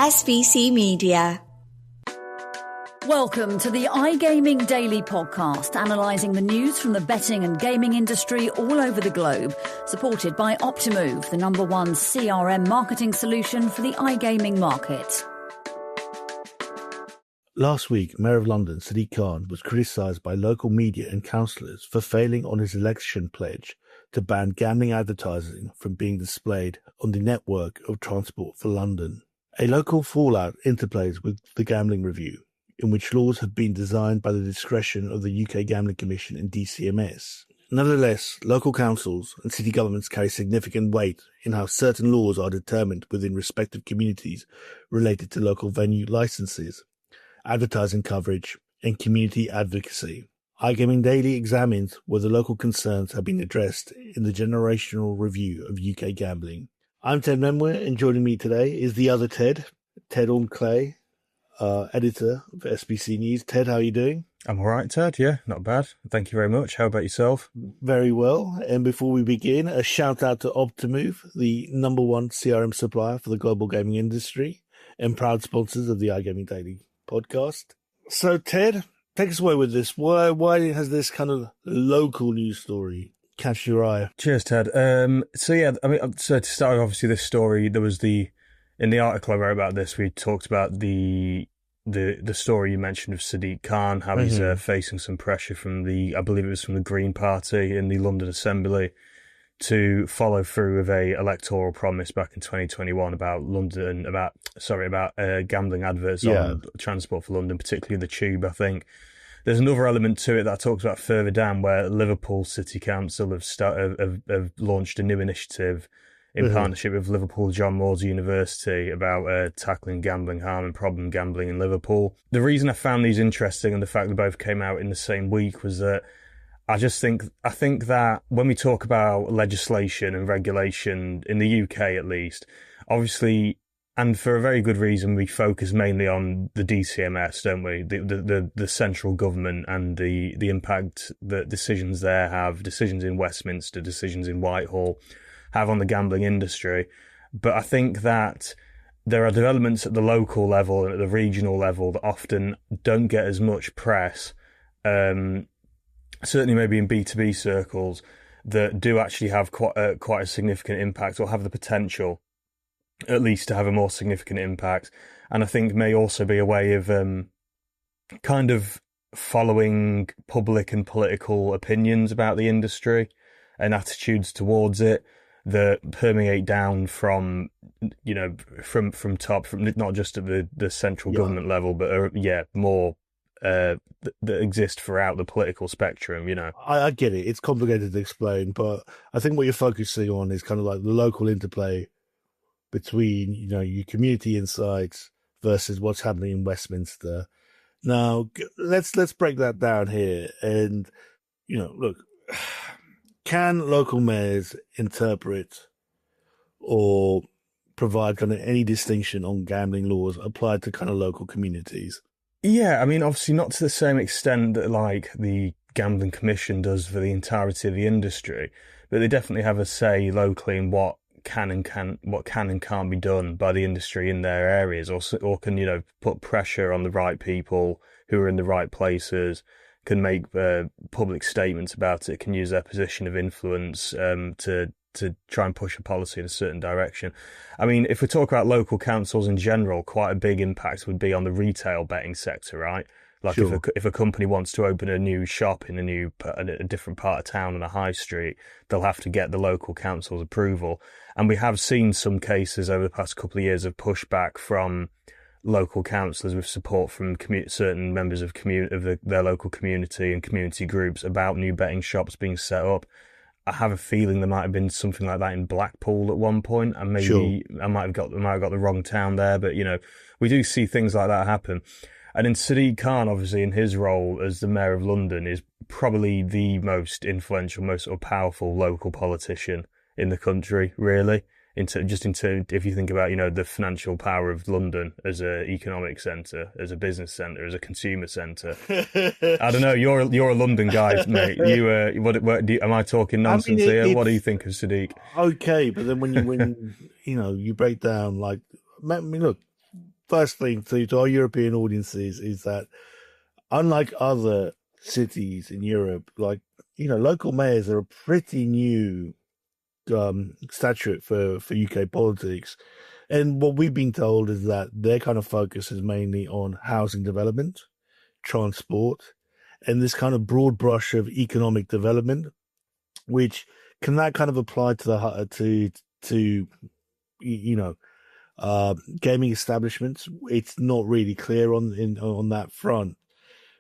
SVC Media. Welcome to the iGaming Daily Podcast, analysing the news from the betting and gaming industry all over the globe, supported by Optimove, the #1 CRM marketing solution for the iGaming market. Last week, Mayor of London, Sadiq Khan, was criticised by local media and councillors for failing on his election pledge to ban gambling advertising from being displayed on the network of Transport for London. A local fallout interplays with the Gambling Review, in which laws have been designed by the discretion of the UK Gambling Commission and DCMS. Nevertheless, local councils and city governments carry significant weight in how certain laws are determined within respective communities related to local venue licences, advertising coverage, and community advocacy. iGaming Daily examines whether local concerns have been addressed in the generational review of UK gambling. I'm Ted Menmuir, and joining me today is the other Ted Orme-Claye, editor of SBC News. Ted, how are you doing? I'm all right, Ted. Yeah, not bad. Thank you very much. How about yourself? Very well. And before we begin, a shout out to Optimove, the #1 CRM supplier for the global gaming industry and proud sponsors of the iGaming Daily podcast. So, Ted, take us away with this. Why has this kind of local news story catch your eye? Cheers, Ted. So to start, obviously, this story, there was in the article I wrote about this, we talked about the story you mentioned of Sadiq Khan, how he's facing some pressure from I believe it was from the Green Party in the London Assembly to follow through with a electoral promise back in 2021 about gambling adverts on Transport for London, particularly the Tube, I think. There's another element to it that I talked about further down, where Liverpool City Council have launched a new initiative in partnership with Liverpool John Moores University about tackling gambling harm and problem gambling in Liverpool. The reason I found these interesting, and the fact they both came out in the same week, was that I think that when we talk about legislation and regulation in the UK, at least, obviously, and for a very good reason, we focus mainly on the DCMS, don't we? The central government and the impact that decisions there have, decisions in Westminster, decisions in Whitehall, have on the gambling industry. But I think that there are developments at the local level and at the regional level that often don't get as much press, certainly maybe in B2B circles, that do actually have quite a significant impact, or have the potential at least to have a more significant impact. And I think may also be a way of kind of following public and political opinions about the industry and attitudes towards it that permeate down from top, from not just at the central government level, but more that exist throughout the political spectrum. I get it. It's complicated to explain, but I think what you're focusing on is kind of like the local interplay between, your community insights versus what's happening in Westminster. Now, let's break that down here. And, look, can local mayors interpret or provide kind of any distinction on gambling laws applied to kind of local communities? Yeah, I mean, obviously not to the same extent that like the Gambling Commission does for the entirety of the industry, but they definitely have a say locally in what can and can't be done by the industry in their areas, or can put pressure on the right people who are in the right places, can make public statements about it, can use their position of influence to try and push a policy in a certain direction. I mean, if we talk about local councils in general, quite a big impact would be on the retail betting sector, right? Like sure. If a company wants to open a new shop in a different part of town on a high street, they'll have to get the local council's approval. And we have seen some cases over the past couple of years of pushback from local councillors with support from certain members of their local community and community groups about new betting shops being set up. I have a feeling there might have been something like that in Blackpool at one point, and maybe sure. I might have got the wrong town there, but we do see things like that happen. And in Sadiq Khan, obviously, in his role as the Mayor of London, is probably the most influential, most sort of powerful local politician in the country, really. If you think about, the financial power of London as an economic centre, as a business centre, as a consumer centre. I don't know. You're a London guy, mate. Am I talking nonsense here? What do you think of Sadiq? Okay, but then when you break down, look, first thing to our European audiences is that unlike other cities in Europe, like, local mayors are a pretty new statute for UK politics. And what we've been told is that their kind of focus is mainly on housing development, transport, and this kind of broad brush of economic development, which can that kind of apply to gaming establishments? It's not really clear on that front.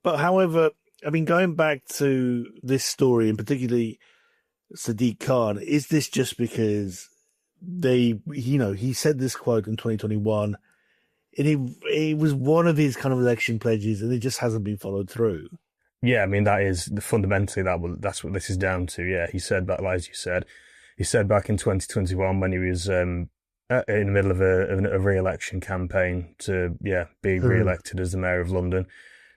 But however, I mean, going back to this story, and particularly Sadiq Khan, is this just because he said this quote in 2021, and it was one of his kind of election pledges, and it just hasn't been followed through? Yeah, I mean, that is fundamentally that's what this is down to. Yeah, he said back, as you said, back in 2021 when he was in the middle of a re-election campaign to be re-elected as the mayor of London.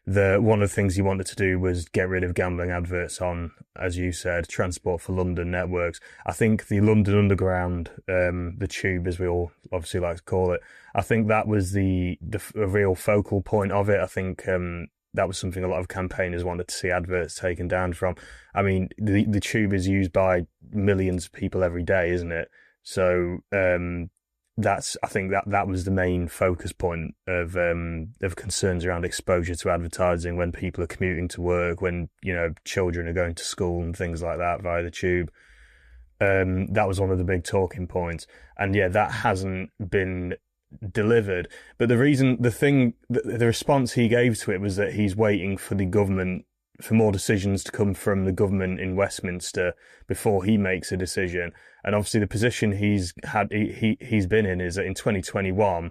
One of the things he wanted to do was get rid of gambling adverts on, as you said, Transport for London networks. I think the London Underground, the Tube, as we all obviously like to call it, I think that was a real focal point of it. I think that was something a lot of campaigners wanted to see adverts taken down from. I mean, the Tube is used by millions of people every day, isn't it? So I think that was the main focus point of concerns around exposure to advertising when people are commuting to work, when children are going to school and things like that via the Tube. That was one of the big talking points, and that hasn't been delivered. But the response he gave to it was that he's waiting for the government, for more decisions to come from the government in Westminster before he makes a decision. And obviously the position he's been in is that in 2021,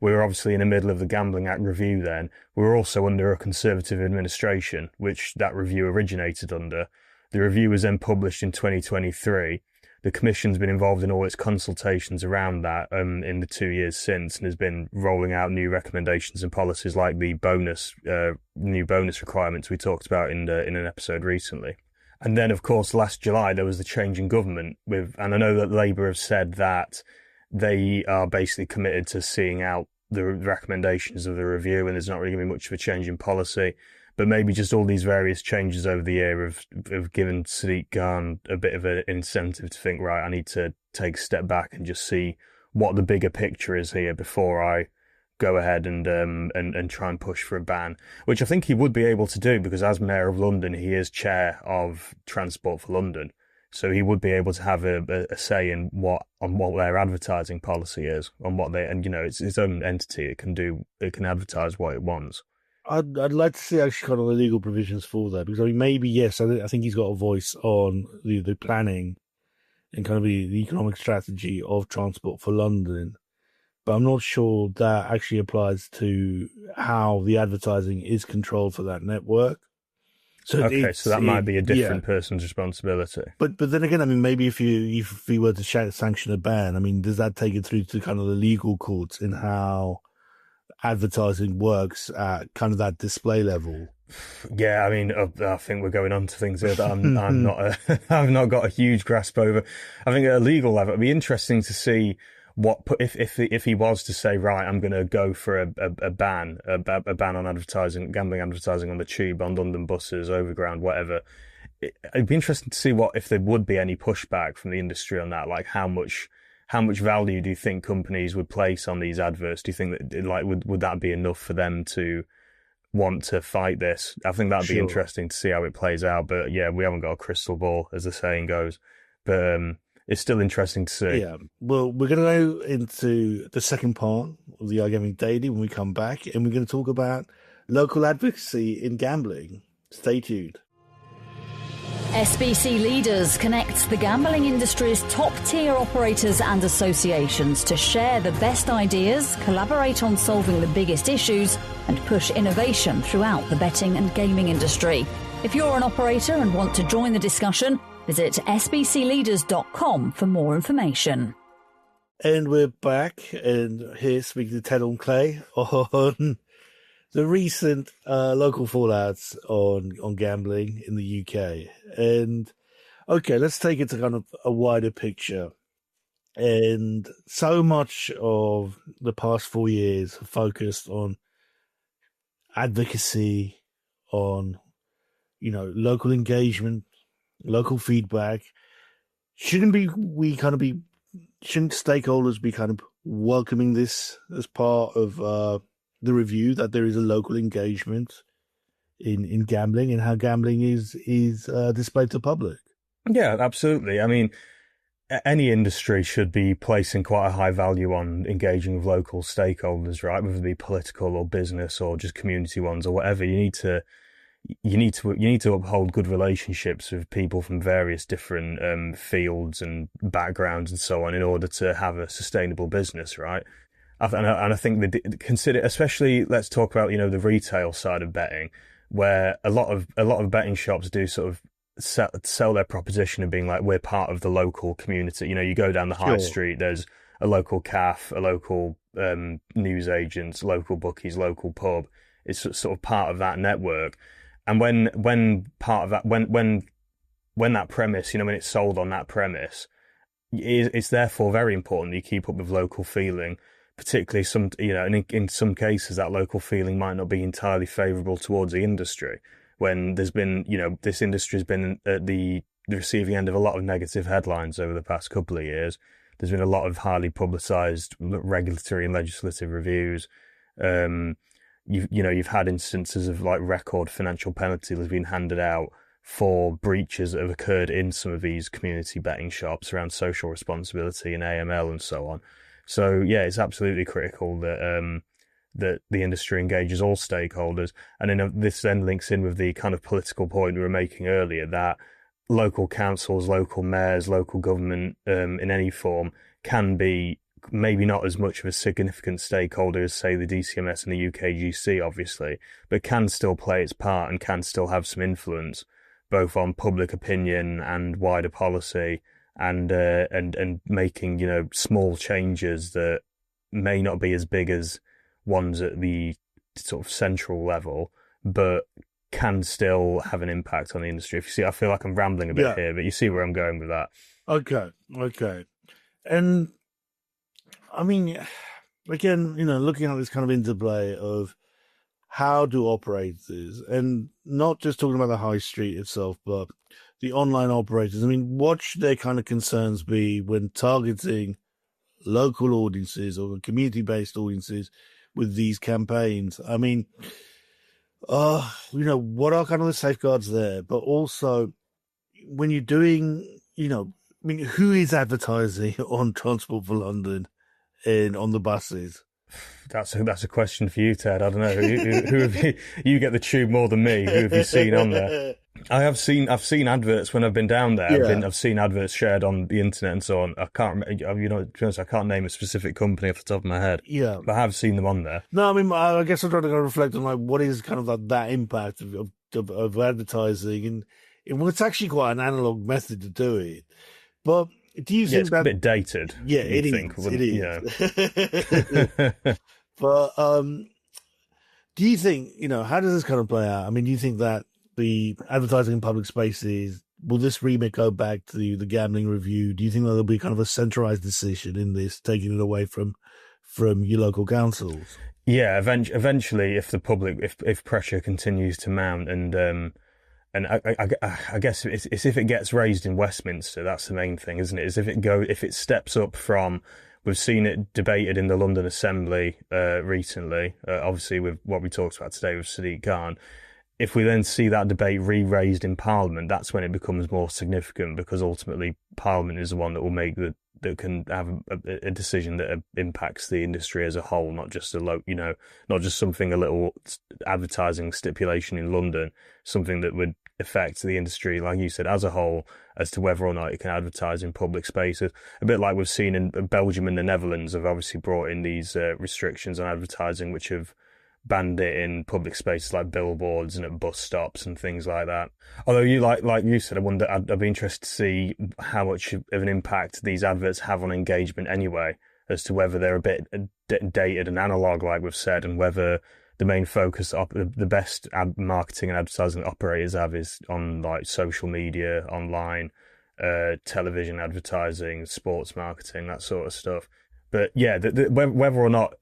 we were obviously in the middle of the Gambling Act review then. We were also under a Conservative administration, which that review originated under. The review was then published in 2023. The Commission's been involved in all its consultations around that in the 2 years since, and has been rolling out new recommendations and policies like the new bonus requirements we talked about in an episode recently. And then, of course, last July, there was the change in government and I know that Labour have said that they are basically committed to seeing out the recommendations of the review, and there's not really going to be much of a change in policy. But maybe just all these various changes over the year have given Sadiq Khan a bit of an incentive to think, right, I need to take a step back and just see what the bigger picture is here before I go ahead and try and push for a ban, which I think he would be able to do because as Mayor of London, he is chair of Transport for London. So he would be able to have a say in what their advertising policy is, it's its own entity. It can advertise what it wants. I'd like to see actually kind of the legal provisions for that, because I mean, maybe, yes, I think he's got a voice on the planning and kind of the economic strategy of Transport for London, but I'm not sure that actually applies to how the advertising is controlled for that network. So that might be a different person's responsibility. But then again, I mean, maybe if we were to sanction a ban, I mean, does that take it through to kind of the legal courts in how advertising works at kind of that display level? Yeah, I mean, I think we're going on to things here that I'm not I've not got a huge grasp over. I think at a legal level, it'd be interesting to see if he was to say, right, I'm going to go for a ban on advertising, gambling advertising on the Tube, on London buses, overground, whatever. It'd be interesting to see if there would be any pushback from the industry on that. Like how much value do you think companies would place on these adverts? Do you think that would that be enough for them to want to fight this? I think that'd be interesting to see how it plays out. But yeah, we haven't got a crystal ball, as the saying goes. But it's still interesting to see. Yeah. Well, we're going to go into the second part of the iGaming Daily when we come back, and we're going to talk about local advocacy in gambling. Stay tuned. SBC Leaders connects the gambling industry's top-tier operators and associations to share the best ideas, collaborate on solving the biggest issues, and push innovation throughout the betting and gaming industry. If you're an operator and want to join the discussion, visit sbcleaders.com for more information. And we're back, and here speaking to Ted Orme-Claye on the recent local fallouts on gambling in the UK. And okay, let's take it to kind of a wider picture. And so much of the past 4 years have focused on advocacy, on, local engagement, local feedback. Shouldn't stakeholders be kind of welcoming this as part of the review, that there is a local engagement in gambling and how gambling is displayed to the public? Yeah, absolutely. I mean, any industry should be placing quite a high value on engaging with local stakeholders, right? Whether it be political or business or just community ones or whatever. You need to uphold good relationships with people from various different fields and backgrounds and so on in order to have a sustainable business, right? And I think consider, especially, let's talk about the retail side of betting, where a lot of betting shops do sort of sell their proposition of being like, we're part of the local community. You go down the high street, there's a local cafe, a local news agents, local bookies, local pub. It's sort of part of that network. And when part of that, when that premise, when it's sold on that premise, it's therefore very important that you keep up with local feeling, particularly in some cases that local feeling might not be entirely favourable towards the industry. When there's been, this industry's been at the receiving end of a lot of negative headlines over the past couple of years. There's been a lot of highly publicised regulatory and legislative reviews. You've had instances of like record financial penalties that have been handed out for breaches that have occurred in some of these community betting shops around social responsibility and AML and so on. So yeah, it's absolutely critical that that the industry engages all stakeholders. And then this then links in with the kind of political point we were making earlier, that local councils, local mayors, local government in any form can be maybe not as much of a significant stakeholder as, say, the DCMS and the UKGC, obviously, but can still play its part and can still have some influence, both on public opinion and wider policy, and making, small changes that may not be as big as ones at the sort of central level, but can still have an impact on the industry. If you see, I feel like I'm rambling a bit here, but you see where I'm going with that. Okay. And I mean, again, looking at this kind of interplay of how do operators, and not just talking about the high street itself, but the online operators, I mean, what should their kind of concerns be when targeting local audiences or community-based audiences with these campaigns? I mean, what are kind of the safeguards there? But also, when you're doing, who is advertising on Transport for London and on the buses? That's a question for you, Ted. I don't know. Who have you get the tube more than me. Who have you seen on there? I've seen adverts when I've been down there. Yeah. I've seen adverts shared on the internet and so on. I can't, to be honest, I can't name a specific company off the top of my head. Yeah, but I have seen them on there. No, I mean, I guess I'm trying to reflect on like what is kind of like that impact of advertising, and well, it's actually quite an analog method to do it. But do you think it's a bit dated? Yeah, it is. But do you think, how does this kind of play out? I mean, do you think that the advertising in public spaces, will this remit go back to the gambling review? Do you think that there'll be kind of a centralized decision in this, taking it away from your local councils? Yeah, eventually, if the public, if pressure continues to mount, and I guess it's if it gets raised in Westminster, that's the main thing, isn't it? Is if it steps up from, we've seen it debated in the London Assembly recently, obviously with what we talked about today with Sadiq Khan. If we then see that debate re-raised in Parliament, that's when it becomes more significant, because ultimately Parliament is the one that will make that can have a decision that impacts the industry as a whole, not just not just something, a little advertising stipulation in London, something that would affect the industry, like you said, as a whole, as to whether or not it can advertise in public spaces. A bit like we've seen in Belgium and the Netherlands have obviously brought in these restrictions on advertising, which have banned it in public spaces like billboards and at bus stops and things like that. Although you like you said, I'd be interested to see how much of an impact these adverts have on engagement anyway, as to whether they're a bit dated and analog, like we've said, and whether the main focus of the best marketing and advertising operators have is on like social media, online, television advertising, sports marketing, that sort of stuff. But yeah, whether or not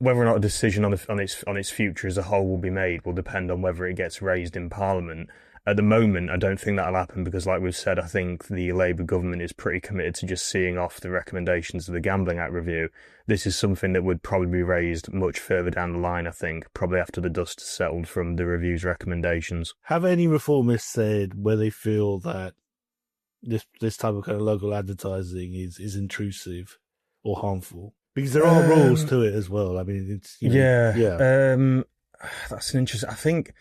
a decision on its future as a whole will be made will depend on whether it gets raised in Parliament. At the moment, I don't think that'll happen because, like we've said, I think the Labour government is pretty committed to just seeing off the recommendations of the Gambling Act review. This is something that would probably be raised much further down the line, I think, probably after the dust has settled from the review's recommendations. Have any reformists said where they feel that this type of kind of local advertising is intrusive or harmful? Because there are rules to it as well. I mean, it's that's an interesting. I think,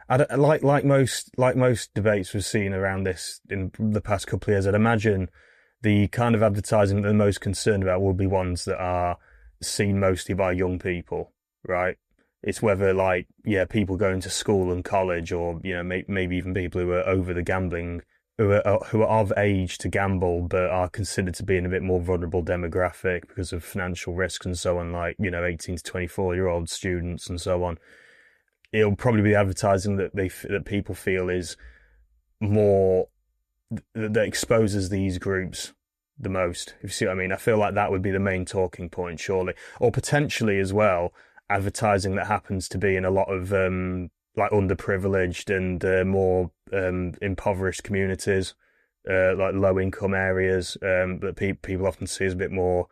like most debates we've seen around this in the past couple of years, I'd imagine the kind of advertising that they're most concerned about will be ones that are seen mostly by young people, right? It's whether people going to school and college, or maybe even people who are over the gambling, who are of age to gamble, but are considered to be in a bit more vulnerable demographic because of financial risks and so on, 18 to 24-year-old students and so on. It'll probably be advertising that people feel is more, that exposes these groups the most, if you see what I mean. I feel like that would be the main talking point, surely. Or potentially as well, advertising that happens to be in a lot of underprivileged and more impoverished communities, like low-income areas, that people often see as a bit more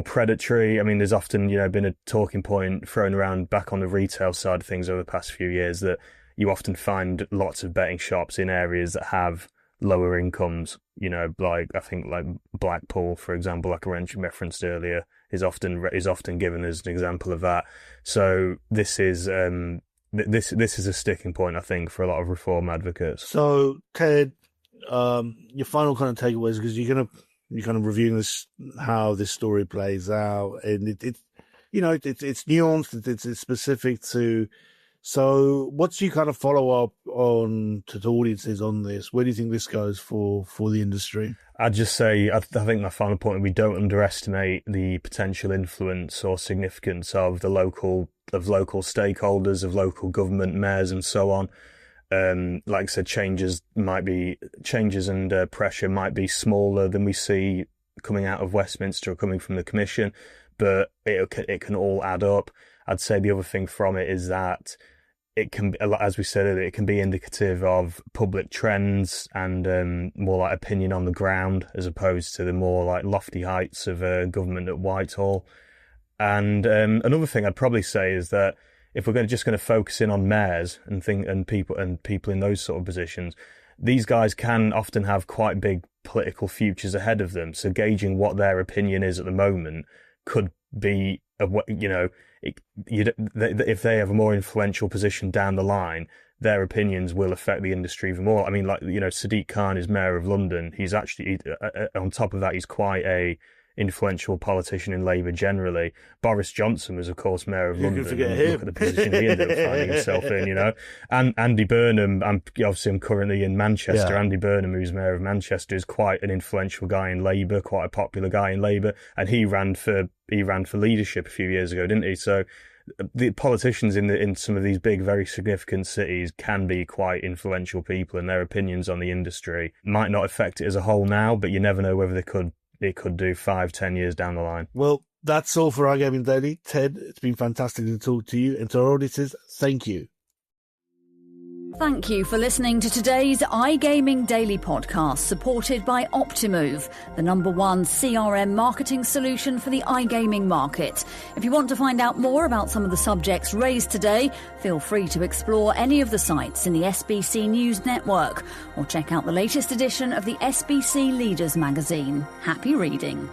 predatory. I mean, there's often, been a talking point thrown around back on the retail side of things over the past few years that you often find lots of betting shops in areas that have lower incomes. I think Blackpool, for example, like I referenced earlier, is often given as an example of that. So this is this is a sticking point, I think, for a lot of reform advocates. So, Ted, your final kind of takeaways, because you're kind of reviewing this, how this story plays out, and it's nuanced, it's specific to. So, what's your kind of follow up on to audiences on this? Where do you think this goes for the industry? I'd just say, I think my final point, we don't underestimate the potential influence or significance of local stakeholders, of local government, mayors, and so on. Like I said, changes and pressure might be smaller than we see coming out of Westminster or coming from the Commission, but it can all add up. I'd say the other thing from it is that it can, as we said earlier, it can be indicative of public trends and more like opinion on the ground, as opposed to the more like lofty heights of government at Whitehall. And another thing I'd probably say is that if we're just going to focus in on mayors and people in those sort of positions, these guys can often have quite big political futures ahead of them. So gauging what their opinion is at the moment could be, if they have a more influential position down the line, their opinions will affect the industry even more. I mean, Sadiq Khan is mayor of London. He's actually, on top of that, he's quite a influential politician in Labour generally. Boris Johnson was, of course, mayor of London. Forget him. Look at the position he ended up finding himself in, And Andy Burnham, I'm currently in Manchester. Yeah. Andy Burnham, who's mayor of Manchester, is quite an influential guy in Labour, quite a popular guy in Labour, and he ran for leadership a few years ago, didn't he? So the politicians in some of these big, very significant cities can be quite influential people, and their opinions on the industry might not affect it as a whole now, but you never know whether it could do 5-10 years down the line. Well, that's all for iGaming Daily. Ted, it's been fantastic to talk to you, and to our auditors, thank you. Thank you for listening to today's iGaming Daily podcast, supported by Optimove, the #1 CRM marketing solution for the iGaming market. If you want to find out more about some of the subjects raised today, feel free to explore any of the sites in the SBC News Network, or check out the latest edition of the SBC Leaders magazine. Happy reading.